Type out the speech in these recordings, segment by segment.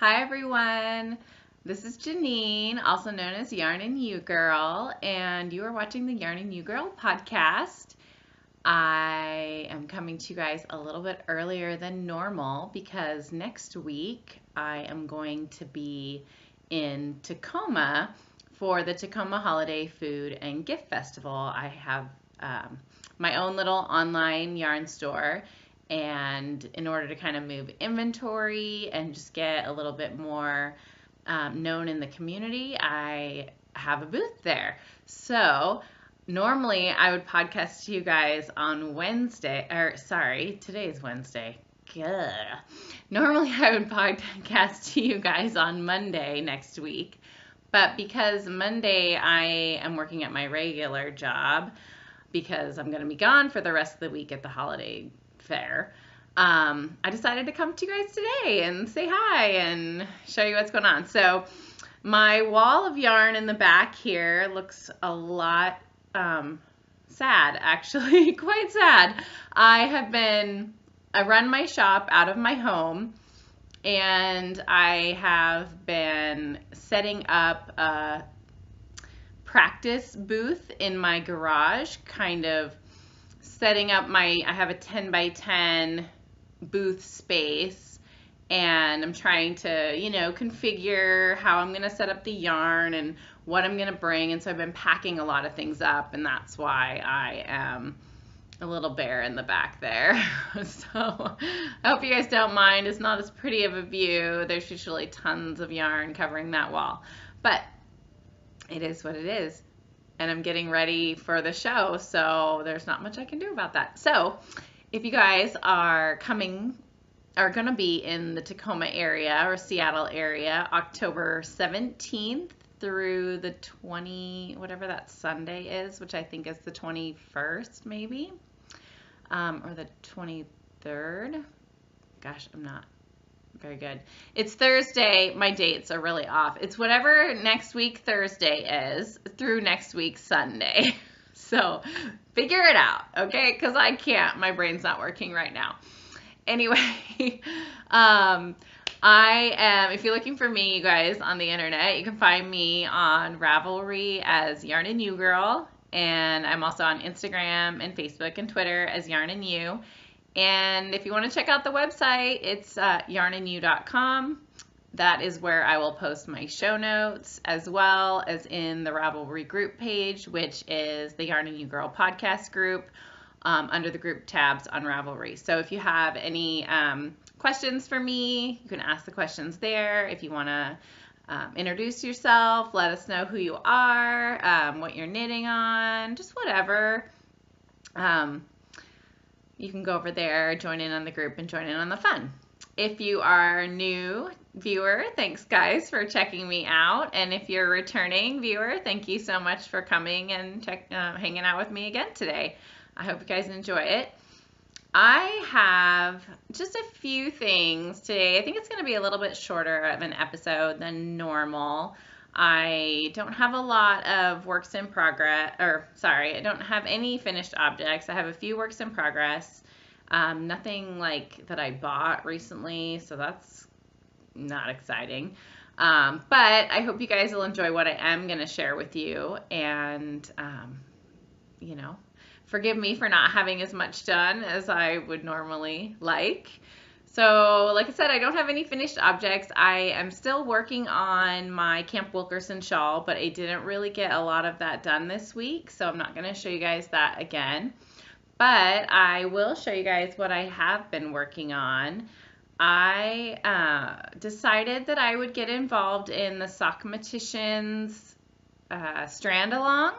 Hi everyone, this is Janine, also known as Yarn and You Girl, and you are watching the Yarn and You Girl podcast. I am coming to you guys a little bit earlier than normal because next week I am going to be in Tacoma for the Tacoma Holiday Food and Gift Festival. I have my own little online yarn store, and in order to kind of move inventory and just get a little bit more known in the community, I have a booth there. So normally I would podcast to you guys on Wednesday, or sorry, today's Wednesday. Good. Normally I would podcast to you guys on Monday next week, but because Monday I am working at my regular job because I'm going to be gone for the rest of the week at the holiday fair, I decided to come to you guys today and say hi and show you what's going on. So my wall of yarn in the back here looks a lot sad, actually, quite sad. I run my shop out of my home, and I have been setting up a practice booth in my garage, kind of setting up I have a 10 by 10 booth space, and I'm trying to, configure how I'm going to set up the yarn and what I'm going to bring. And so I've been packing a lot of things up, and that's why I am a little bare in the back there. So I hope you guys don't mind. It's not as pretty of a view. There's usually tons of yarn covering that wall, but it is what it is. And I'm getting ready for the show, so there's not much I can do about that. So if you guys are going to be in the Tacoma area or Seattle area, October 17th through the whatever that Sunday is, which I think is the 21st maybe, or the 23rd. Gosh, I'm not very good. It's Thursday. My dates are really off. It's whatever next week Thursday is through next week Sunday. So figure it out, okay? Because I can't. My brain's not working right now. Anyway, if you're looking for me, you guys, on the internet, you can find me on Ravelry as Yarn and You Girl. And I'm also on Instagram and Facebook and Twitter as Yarn and You. And if you want to check out the website, it's yarnandyou.com. That is where I will post my show notes, as well as in the Ravelry group page, which is the Yarn and You Girl podcast group, under the group tabs on Ravelry. So if you have any questions for me, you can ask the questions there. If you want to introduce yourself, let us know who you are, what you're knitting on, just whatever. You can go over there, join in on the group, and join in on the fun. If you are a new viewer, thanks guys for checking me out. And if you're a returning viewer, thank you so much for coming and hanging out with me again today. I hope you guys enjoy it. I have just a few things today. I think it's going to be a little bit shorter of an episode than normal. I don't have a lot of works in progress, I don't have any finished objects. I have a few works in progress. Nothing like that I bought recently, so that's not exciting. But I hope you guys will enjoy what I am going to share with you, and, forgive me for not having as much done as I would normally like. So, like I said, I don't have any finished objects. I am still working on my Camp Wilkerson shawl, but I didn't really get a lot of that done this week, so I'm not going to show you guys that again. But I will show you guys what I have been working on. I decided that I would get involved in the Sockmaticians strand along.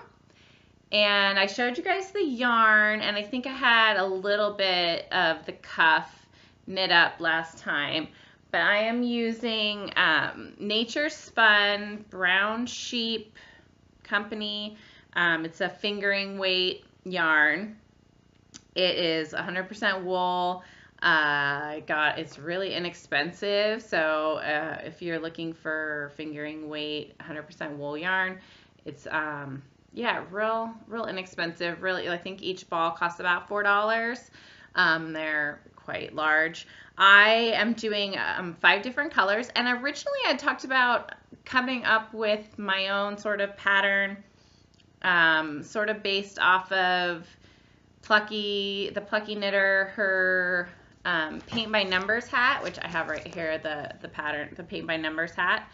And I showed you guys the yarn, and I think I had a little bit of the cuff knit up last time, but I am using Nature Spun Brown Sheep Company. It's a fingering weight yarn. It is 100% wool. It's really inexpensive, so if you're looking for fingering weight 100% wool yarn, it's real inexpensive. Really, I think each ball costs about $4. They're quite large. I am doing 5 different colors, and originally I talked about coming up with my own sort of pattern, sort of based off of the Plucky Knitter, her Paint by Numbers hat, which I have right here, the pattern, the Paint by Numbers hat.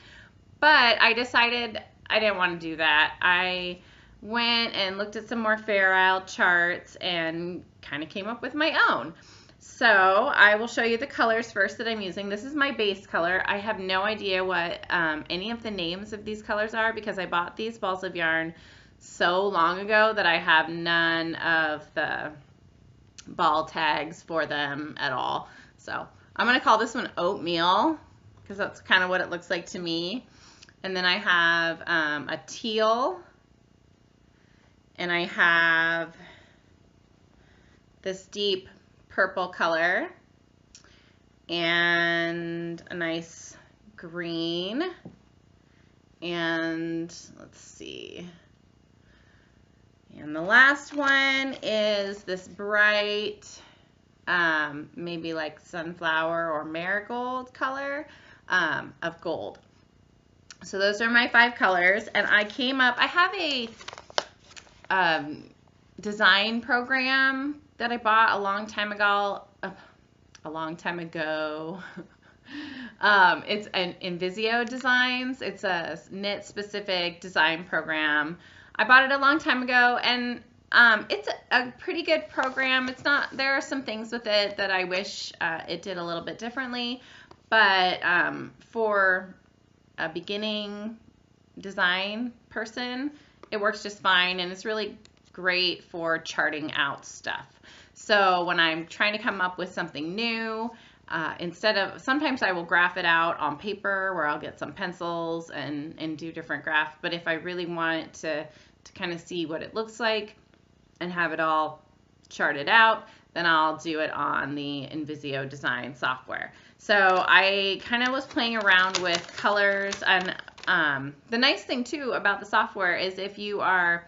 But I decided I didn't want to do that. I went and looked at some more Fair Isle charts and kind of came up with my own. So I will show you the colors first that I'm using. This is my base color. I have no idea what any of the names of these colors are because I bought these balls of yarn so long ago that I have none of the ball tags for them at all. So I'm going to call this one Oatmeal because that's kind of what it looks like to me. And then I have a teal, and I have this deep purple color, and a nice green, and let's see. And the last one is this bright, maybe like sunflower or marigold color of gold. So those are my 5 colors, and I have a design program that I bought a long time ago. It's an Invisio Designs. It's a knit specific design program. I bought it a long time ago, and it's a pretty good program. There are some things with it that I wish it did a little bit differently, but for a beginning design person, it works just fine, and it's really great for charting out stuff. So when I'm trying to come up with something new, sometimes I will graph it out on paper where I'll get some pencils and do different graphs, but if I really want to kind of see what it looks like and have it all charted out, then I'll do it on the Invisio Design software. So I kind of was playing around with colors, and the nice thing too about the software is if you are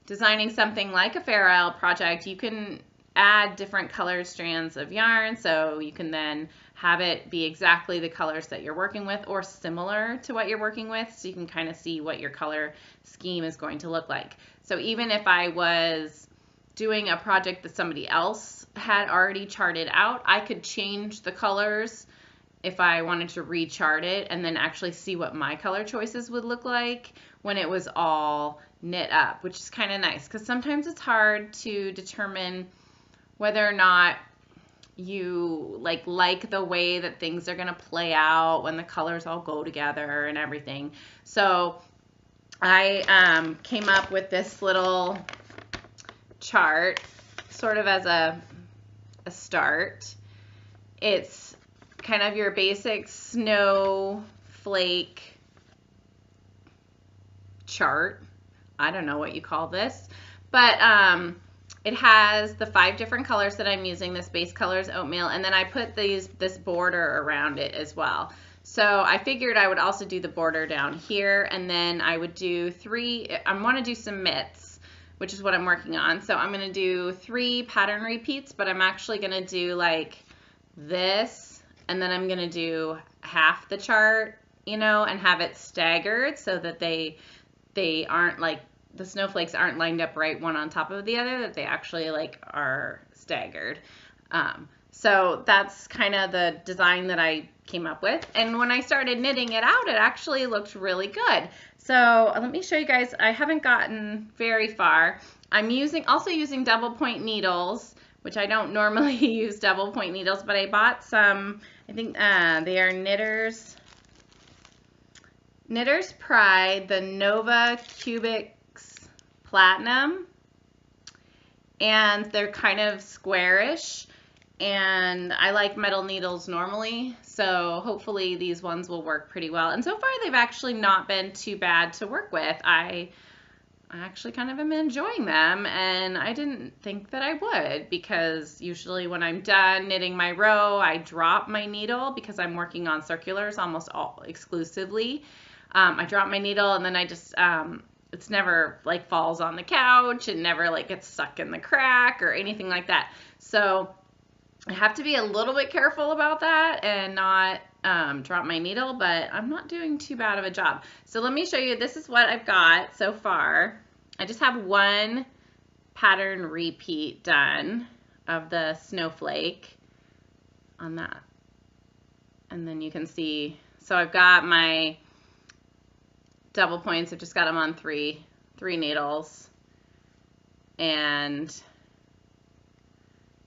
designing something like a Fair Isle project, you can add different color strands of yarn, so you can then have it be exactly the colors that you're working with or similar to what you're working with, so you can kind of see what your color scheme is going to look like. So even if I was doing a project that somebody else had already charted out, I could change the colors if I wanted to rechart it and then actually see what my color choices would look like when it was all knit up, which is kind of nice because sometimes it's hard to determine whether or not you like the way that things are going to play out when the colors all go together and everything. So I came up with this little chart sort of as a start. It's kind of your basic snowflake chart. I don't know what you call this, but it has the 5 different colors that I'm using. This base color is Oatmeal, and then I put this border around it as well. So I figured I would also do the border down here, and then I would do I want to do some mitts, which is what I'm working on. So I'm going to do 3 pattern repeats, but I'm actually going to do like this, and then I'm going to do half the chart, and have it staggered so that they aren't like, the snowflakes aren't lined up right one on top of the other, that they actually like are staggered. So that's kind of the design that I came up with. And when I started knitting it out, it actually looked really good. So let me show you guys. I haven't gotten very far. I'm also using double point needles, which I don't normally use double point needles, but I bought some, I think they are Knitter's Pride, the Nova Cubics Platinum, and they're kind of squarish, and I like metal needles normally, so hopefully these ones will work pretty well. And so far they've actually not been too bad to work with. I actually kind of am enjoying them, and I didn't think that I would, because usually when I'm done knitting my row, I drop my needle because I'm working on circulars almost all exclusively. I drop my needle, and then I just it's never like falls on the couch, and never like gets stuck in the crack or anything like that. So I have to be a little bit careful about that and not drop my needle, but I'm not doing too bad of a job. So let me show you, this is what I've got so far. I just have one pattern repeat done of the snowflake on that. And then you can see, so I've got my double points. I've just got them on three needles. And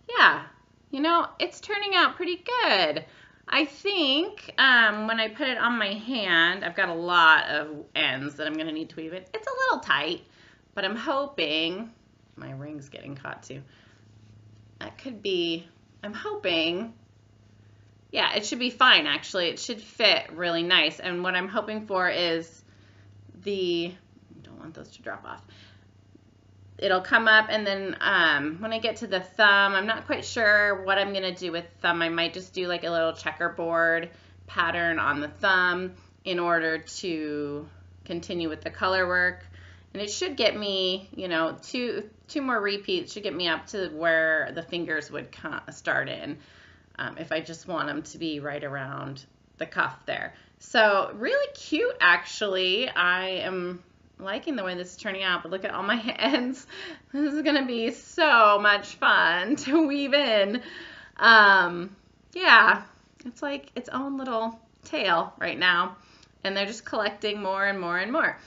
yeah, you know, it's turning out pretty good. I think when I put it on my hand, I've got a lot of ends that I'm going to need to weave it. It's a little tight, but I'm hoping, my ring's getting caught too. That could be, I'm hoping, yeah, it should be fine actually. It should fit really nice. And what I'm hoping for is I don't want those to drop off. It'll come up, and then when I get to the thumb, I'm not quite sure what I'm gonna do with thumb. I might just do like a little checkerboard pattern on the thumb in order to continue with the color work. And it should get me, you know, two more repeats should get me up to where the fingers would start in, if I just want them to be right around the cuff there. So really cute, actually. I am liking the way this is turning out, but look at all my ends. This is gonna be so much fun to weave in. Yeah, it's like its own little tail right now, and they're just collecting more and more and more.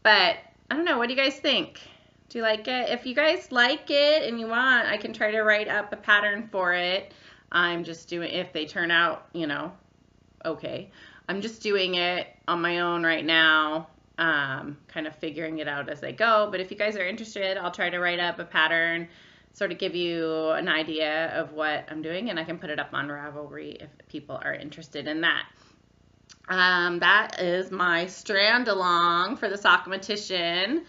But I don't know, what do you guys think? Do you like it? If you guys like it and you want, I can try to write up a pattern for it. I'm just doing, if they turn out, you know, okay. I'm just doing it on my own right now, kind of figuring it out as I go. But if you guys are interested, I'll try to write up a pattern, sort of give you an idea of what I'm doing, and I can put it up on Ravelry if people are interested in that. That is my strand along for the Sockmatician.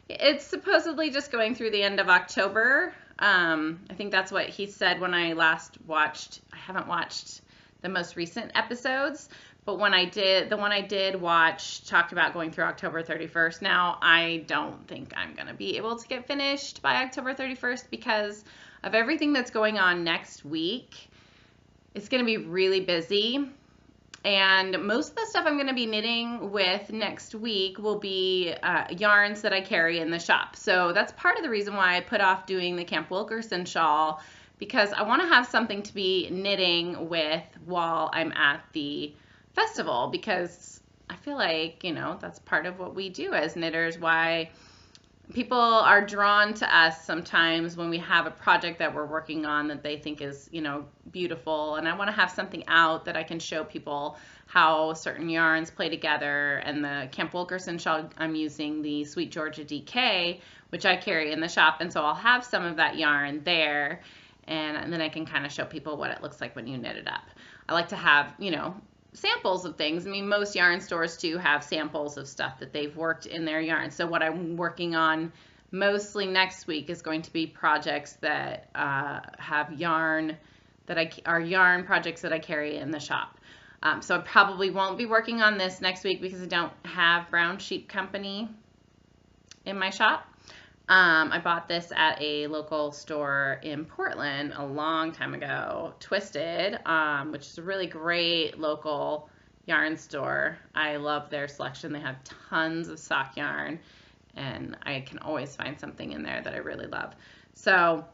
It's supposedly just going through the end of October. I think that's what he said when I last watched. I haven't watched the most recent episodes, but when I did, the one I did watch talked about going through October 31st. Now, I don't think I'm going to be able to get finished by October 31st because of everything that's going on next week. It's going to be really busy. And most of the stuff I'm going to be knitting with next week will be yarns that I carry in the shop. So that's part of the reason why I put off doing the Camp Wilkerson shawl, because I want to have something to be knitting with while I'm at the festival, because I feel like, you know, that's part of what we do as knitters, why people are drawn to us sometimes when we have a project that we're working on that they think is, you know, beautiful. And I want to have something out that I can show people how certain yarns play together. And the Camp Wilkerson shawl, I'm using the Sweet Georgia DK, which I carry in the shop. And so I'll have some of that yarn there. And then I can kind of show people what it looks like when you knit it up. I like to have, you know, samples of things. I mean, most yarn stores do have samples of stuff that they've worked in their yarn. So what I'm working on mostly next week is going to be projects that have yarn that are yarn projects that I carry in the shop. So I probably won't be working on this next week because I don't have Brown Sheep Company in my shop. I bought this at a local store in Portland a long time ago, Twisted, which is a really great local yarn store. I love their selection. They have tons of sock yarn, and I can always find something in there that I really love. So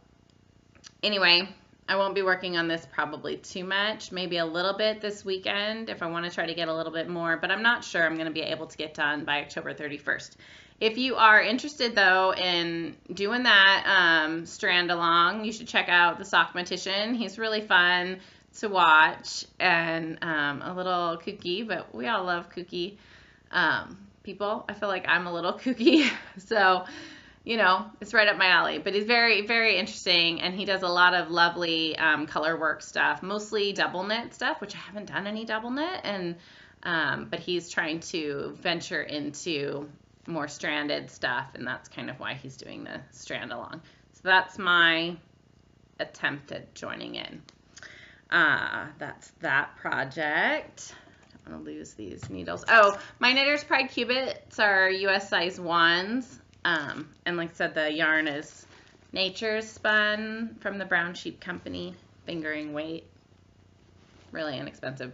anyway, I won't be working on this probably too much, maybe a little bit this weekend if I want to try to get a little bit more, but I'm not sure I'm going to be able to get done by October 31st. If you are interested, though, in doing that strand along, you should check out the Sockmatician. He's really fun to watch and a little kooky, but we all love kooky people. I feel like I'm a little kooky, so, you know, it's right up my alley. But he's very, very interesting, and he does a lot of lovely color work stuff, mostly double knit stuff, which I haven't done any double knit, and but he's trying to venture into more stranded stuff, and that's kind of why he's doing the strand along. So that's my attempt at joining in. That's that project. I don't want to lose these needles. Oh, my Knitter's Pride Cubits are US size 1s, and like I said, the yarn is Nature's Spun from the Brown Sheep Company. fingering weight. Really inexpensive.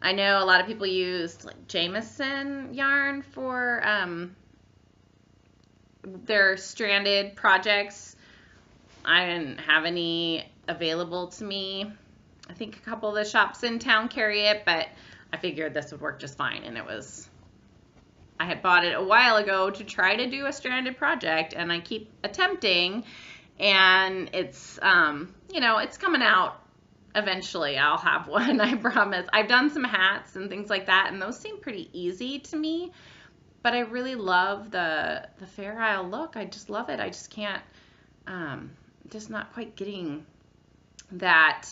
I know a lot of people use like Jameson yarn for their stranded projects. I didn't have any available to me. I think a couple of the shops in town carry it, but I figured this would work just fine. And I had bought it a while ago to try to do a stranded project, and I keep attempting, and it's, it's coming out. Eventually I'll have one, I promise. I've done some hats and things like that, and those seem pretty easy to me, but I really love the Fair Isle look. I just love it. I just can't, just not quite getting that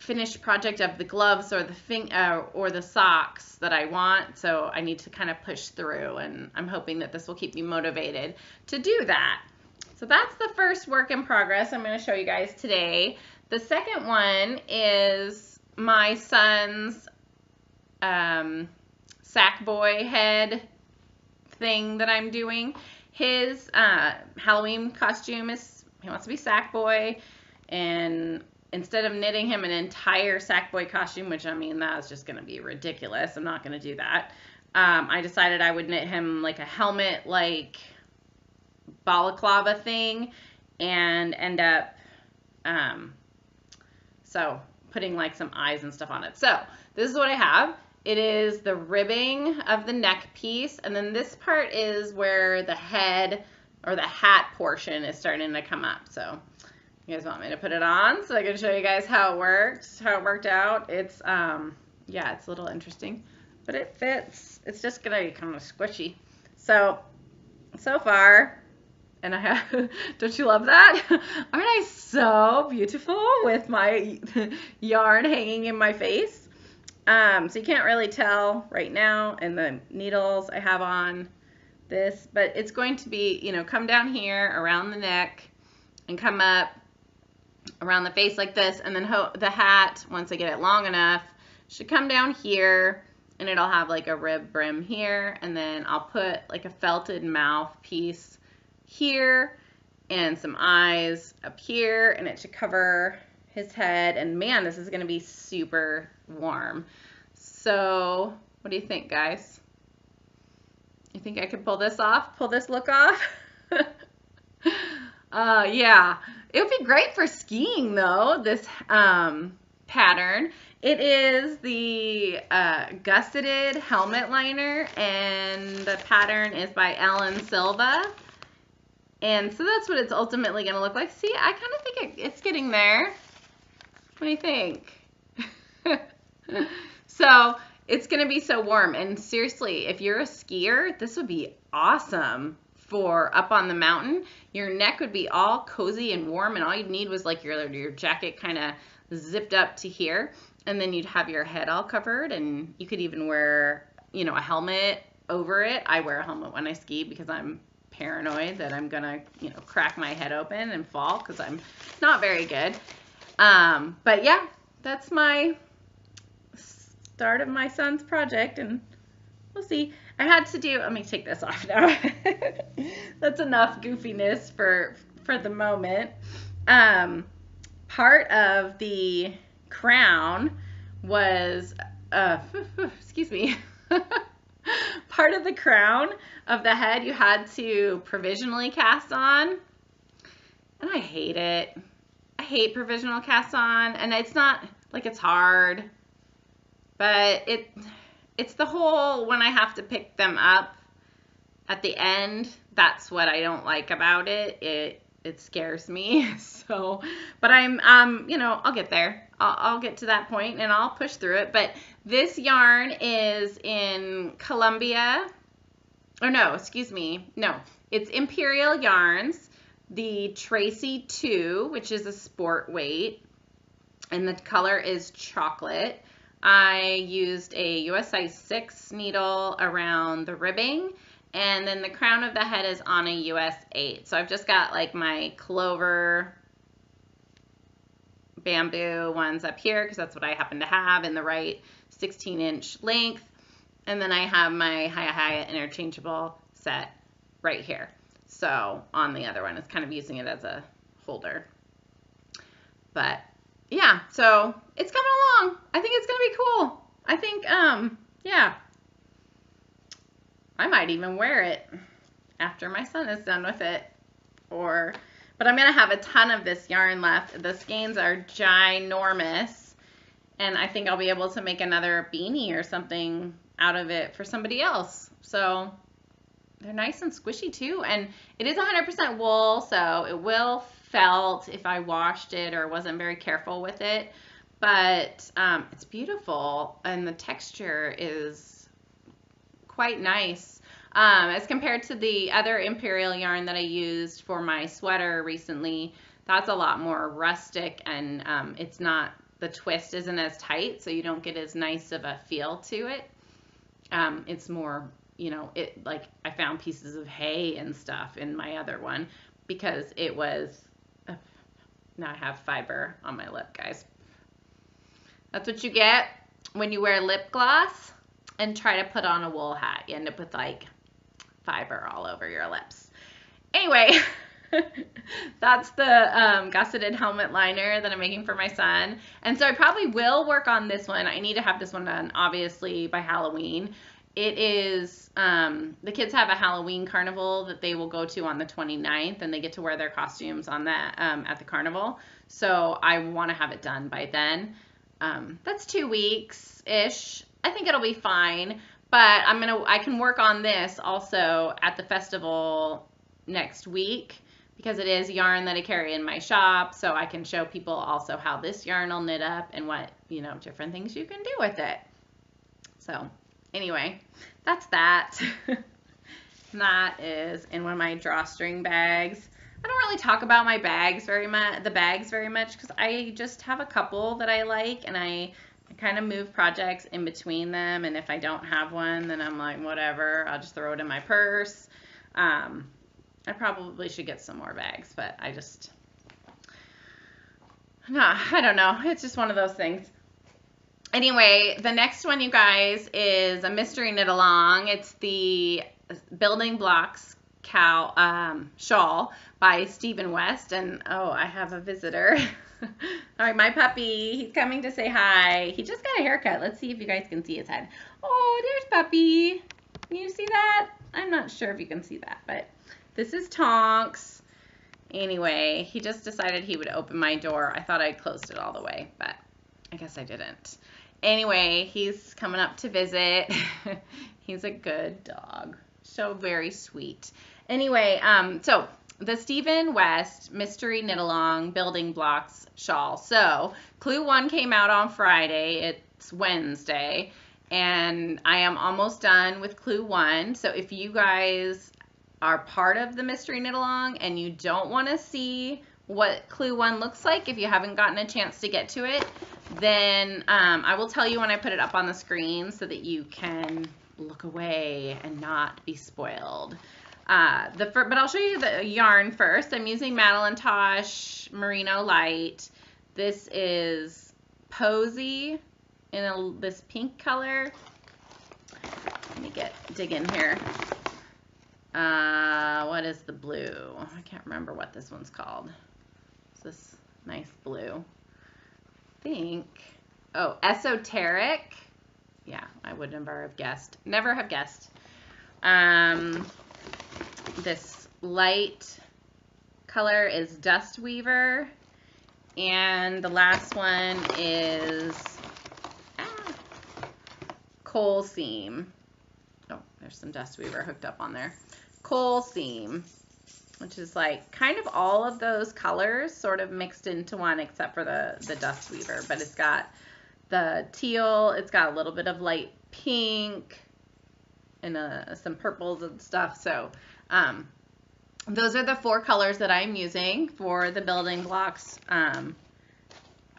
finished project of the gloves or the socks that I want, so I need to kind of push through, and I'm hoping that this will keep me motivated to do that. So that's the first work in progress I'm going to show you guys today. The second one is my son's sack boy head thing that I'm doing. His Halloween costume he wants to be sack boy, and instead of knitting him an entire sack boy costume, which I mean that's just going to be ridiculous, I'm not going to do that. I decided I would knit him like a helmet like balaclava thing and end up putting like some eyes and stuff on it. So this is what I have. It is the ribbing of the neck piece, and then this part is where the head or the hat portion is starting to come up. So you guys want me to put it on so I can show you guys how it worked out. It's yeah, it's a little interesting, but it fits. It's just gonna be kind of squishy. So far, and I have, don't you love that? Aren't I so beautiful with my yarn hanging in my face? So you can't really tell right now, and the needles I have on this, but it's going to be, come down here around the neck and come up around the face like this, and then the hat, once I get it long enough, should come down here, and it'll have like a rib brim here, and then I'll put like a felted mouth piece here and some eyes up here, and it should cover his head. And man, this is going to be super warm. So what do you think, guys? You think I could pull this look off? Yeah, it would be great for skiing though, this pattern. It is the gusseted helmet liner, and the pattern is by Ellen Silva. And so that's what it's ultimately going to look like. See, I kind of think it's getting there. What do you think? So it's going to be so warm. And seriously, if you're a skier, this would be awesome for up on the mountain. Your neck would be all cozy and warm, and all you'd need was like your jacket kind of zipped up to here. And then you'd have your head all covered, and you could even wear, a helmet over it. I wear a helmet when I ski because I'm paranoid that I'm gonna, crack my head open and fall because I'm not very good. But yeah, that's my start of my son's project, and we'll see. I had to do, let me take this off now. That's enough goofiness for the moment. Part of the crown was, excuse me, part of the crown of the head you had to provisionally cast on, and I hate it. I hate provisional cast on, and it's not like it's hard, but it's the whole when I have to pick them up at the end, that's what I don't like about it. It scares me. So, but I'm I'll get there. I'll get to that point and I'll push through it. But this yarn is in Columbia. Or no, excuse me. No, it's Imperial Yarns, the Tracy 2, which is a sport weight, and the color is chocolate. I used a US size 6 needle around the ribbing, and then the crown of the head is on a US 8. So I've just got like my clover bamboo ones up here because that's what I happen to have in the right 16-inch length. And then I have my Hiya interchangeable set right here. So on the other one, it's kind of using it as a holder. But yeah, so it's coming along. I think it's gonna be cool. I think yeah, I might even wear it after my son is done with it. But I'm gonna have a ton of this yarn left. The skeins are ginormous, and I think I'll be able to make another beanie or something out of it for somebody else. So they're nice and squishy too, and it is 100% wool, so it will felt if I washed it or wasn't very careful with it. But it's beautiful, and the texture is quite nice. As compared to the other Imperial yarn that I used for my sweater recently, that's a lot more rustic, and it's not, the twist isn't as tight, so you don't get as nice of a feel to it. It's more, you know, it, like I found pieces of hay and stuff in my other one because it was, now I have fiber on my lip, guys. That's what you get when you wear lip gloss and try to put on a wool hat. You end up with like fiber all over your lips. Anyway, that's the gusseted helmet liner that I'm making for my son. And so I probably will work on this one. I need to have this one done, obviously, by Halloween. It is, the kids have a Halloween carnival that they will go to on the 29th, and they get to wear their costumes on that at the carnival. So I want to have it done by then. That's 2 weeks-ish. I think it'll be fine, but I can work on this also at the festival next week because it is yarn that I carry in my shop, so I can show people also how this yarn will knit up and what, you know, different things you can do with it. So anyway, that's that. That is in one of my drawstring bags. I don't really talk about my bags very much, because I just have a couple that I like, and I kind of move projects in between them, and if I don't have one, then I'm like, whatever, I'll just throw it in my purse. I probably should get some more bags, but I don't know. It's just one of those things. Anyway, the next one, you guys, is a mystery knit along. It's the Building Blocks shawl by Stephen West, and oh, I have a visitor. All right, my puppy, he's coming to say hi. He just got a haircut. Let's see if you guys can see his head. Oh, there's Puppy. Can you see that? I'm not sure if you can see that, but this is Tonks. Anyway, he just decided he would open my door. I thought I'd closed it all the way, but I guess I didn't. Anyway, he's coming up to visit. He's a good dog. So very sweet. Anyway, so the Stephen West Mystery Knit Along Building Blocks shawl. So Clue 1 came out on Friday. It's Wednesday, and I am almost done with Clue 1. So if you guys are part of the Mystery Knit Along and you don't want to see what Clue 1 looks like, if you haven't gotten a chance to get to it, then I will tell you when I put it up on the screen so that you can look away and not be spoiled. But I'll show you the yarn first. I'm using Madeline Tosh Merino Light. This is Posy in this pink color. Let me dig in here. What is the blue? I can't remember what this one's called. It's this nice blue. I think, oh, Esoteric. Yeah, I would never have guessed. Never have guessed. This light color is Dust Weaver. And the last one is Coal Seam. Oh, there's some Dust Weaver hooked up on there. Coal Seam, which is like kind of all of those colors sort of mixed into one except for the Dust Weaver. But it's got the teal, it's got a little bit of light pink, and some purples and stuff. So those are the 4 colors that I'm using for the Building Blocks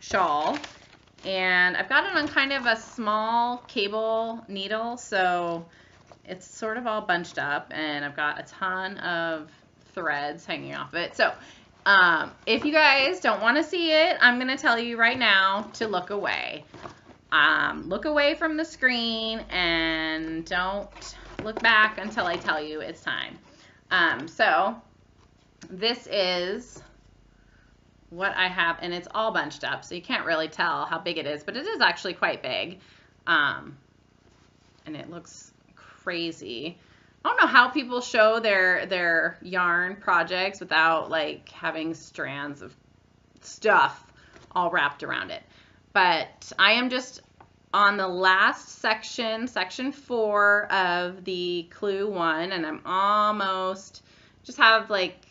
shawl. And I've got it on kind of a small cable needle, so it's sort of all bunched up, and I've got a ton of threads hanging off it. So if you guys don't want to see it, I'm going to tell you right now to look away. Look away from the screen and don't look back until I tell you it's time. So this is what I have, and it's all bunched up, so you can't really tell how big it is, but it is actually quite big. And it looks crazy. I don't know how people show their yarn projects without like having strands of stuff all wrapped around it. But I am just on the last section 4 of the Clue one, and I'm almost just have like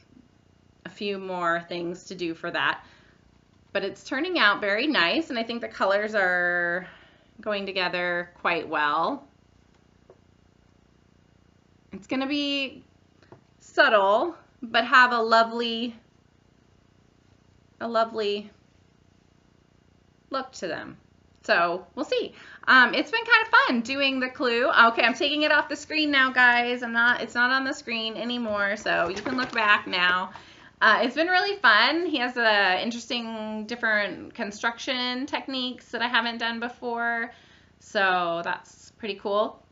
a few more things to do for that. But it's turning out very nice, and I think the colors are going together quite well. It's going to be subtle, but have a lovely look to them. So we'll see. It's been kind of fun doing the Clue. Okay, I'm taking it off the screen now, guys. It's not on the screen anymore, so you can look back now. It's been really fun. He has interesting different construction techniques that I haven't done before, so that's pretty cool.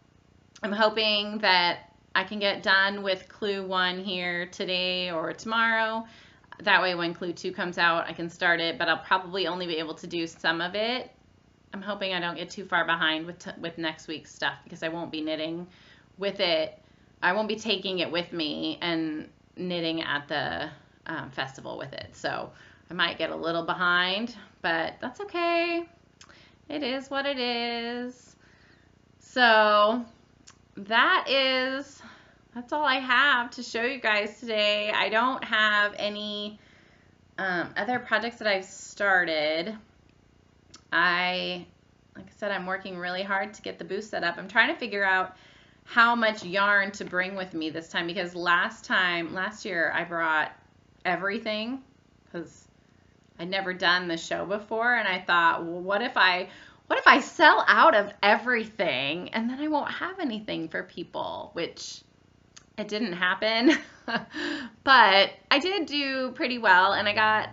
I'm hoping that I can get done with Clue 1 here today or tomorrow. That way when Clue 2 comes out, I can start it, but I'll probably only be able to do some of it. I'm hoping I don't get too far behind with next week's stuff, because I won't be knitting with it. I won't be taking it with me and knitting at the festival with it. So I might get a little behind, but that's okay. It is what it is. So that's all I have to show you guys today. I don't have any other projects that I've started. Like I said, I'm working really hard to get the booth set up. I'm trying to figure out how much yarn to bring with me this time, because last year I brought everything because I'd never done the show before, and I thought, well, what if I sell out of everything and then I won't have anything for people, which it didn't happen. But I did do pretty well, and I got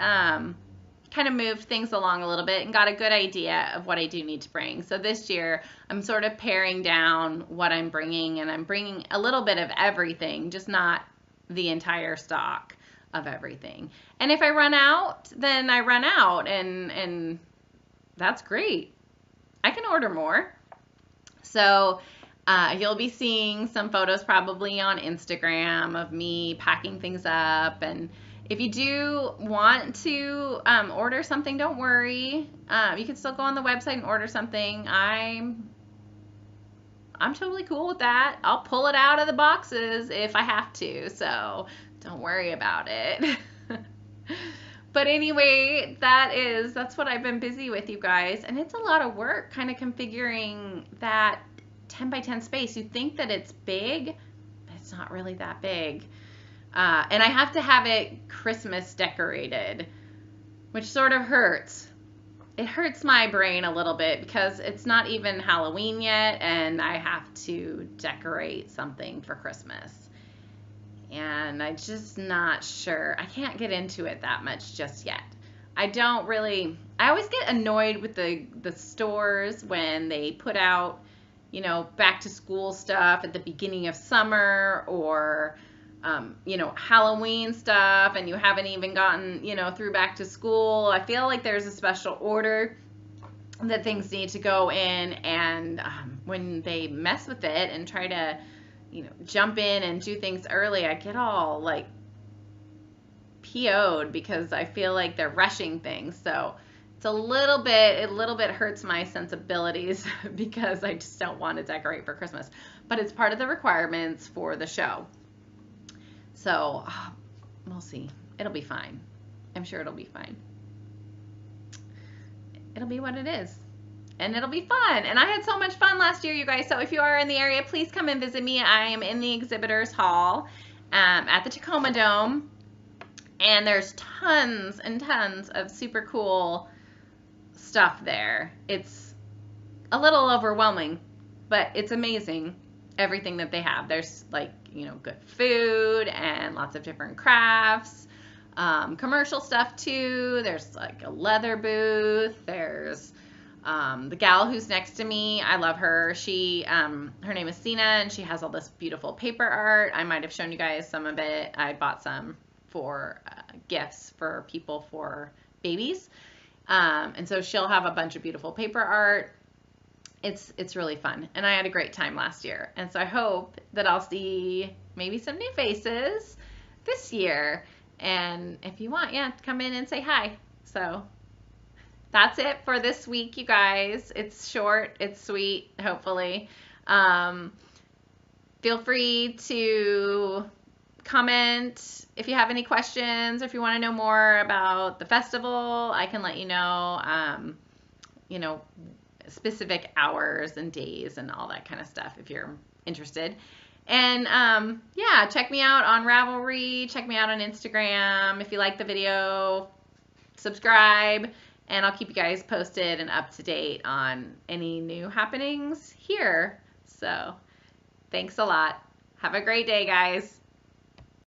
kind of moved things along a little bit and got a good idea of what I do need to bring. So this year I'm sort of paring down what I'm bringing, and I'm bringing a little bit of everything, just not the entire stock of everything. And if I run out, then I run out, and that's great. I can order more. So you'll be seeing some photos probably on Instagram of me packing things up. And if you do want to order something, don't worry. You can still go on the website and order something. I'm totally cool with that. I'll pull it out of the boxes if I have to, so don't worry about it. But anyway, that's what I've been busy with, you guys. And it's a lot of work kind of configuring that 10 by 10 space. You think that it's big, but it's not really that big. And I have to have it Christmas decorated, which sort of hurts. It hurts my brain a little bit because it's not even Halloween yet, and I have to decorate something for Christmas. And I'm just not sure. I can't get into it that much just yet. I always get annoyed with the stores when they put out, back to school stuff at the beginning of summer, or Halloween stuff, and you haven't even gotten, through back to school. I feel like there's a special order that things need to go in, and when they mess with it and try to, jump in and do things early, I get all like PO'd because I feel like they're rushing things. So it's a little bit hurts my sensibilities because I just don't want to decorate for Christmas, but it's part of the requirements for the show. So we'll see. It'll be fine. I'm sure it'll be fine. It'll be what it is. And it'll be fun. And I had so much fun last year, you guys. So if you are in the area, please come and visit me. I am in the exhibitors hall at the Tacoma Dome. And there's tons and tons of super cool stuff there. It's a little overwhelming, but it's amazing, everything that they have. There's good food and lots of different crafts, commercial stuff too. There's like a leather booth. There's the gal who's next to me. I love her. Her name is Sina, and she has all this beautiful paper art. I might have shown you guys some of it. I bought some for gifts for people for babies. And so she'll have a bunch of beautiful paper art. It's really fun, and I had a great time last year. And so I hope that I'll see maybe some new faces this year. And if you want, yeah, come in and say hi. So that's it for this week, you guys. It's short, it's sweet, hopefully. Feel free to comment if you have any questions, or if you want to know more about the festival. I can let you know, specific hours and days and all that kind of stuff if you're interested. And yeah, check me out on Ravelry, check me out on Instagram. If you like the video, subscribe, and I'll keep you guys posted and up to date on any new happenings here. So thanks a lot. Have a great day, guys.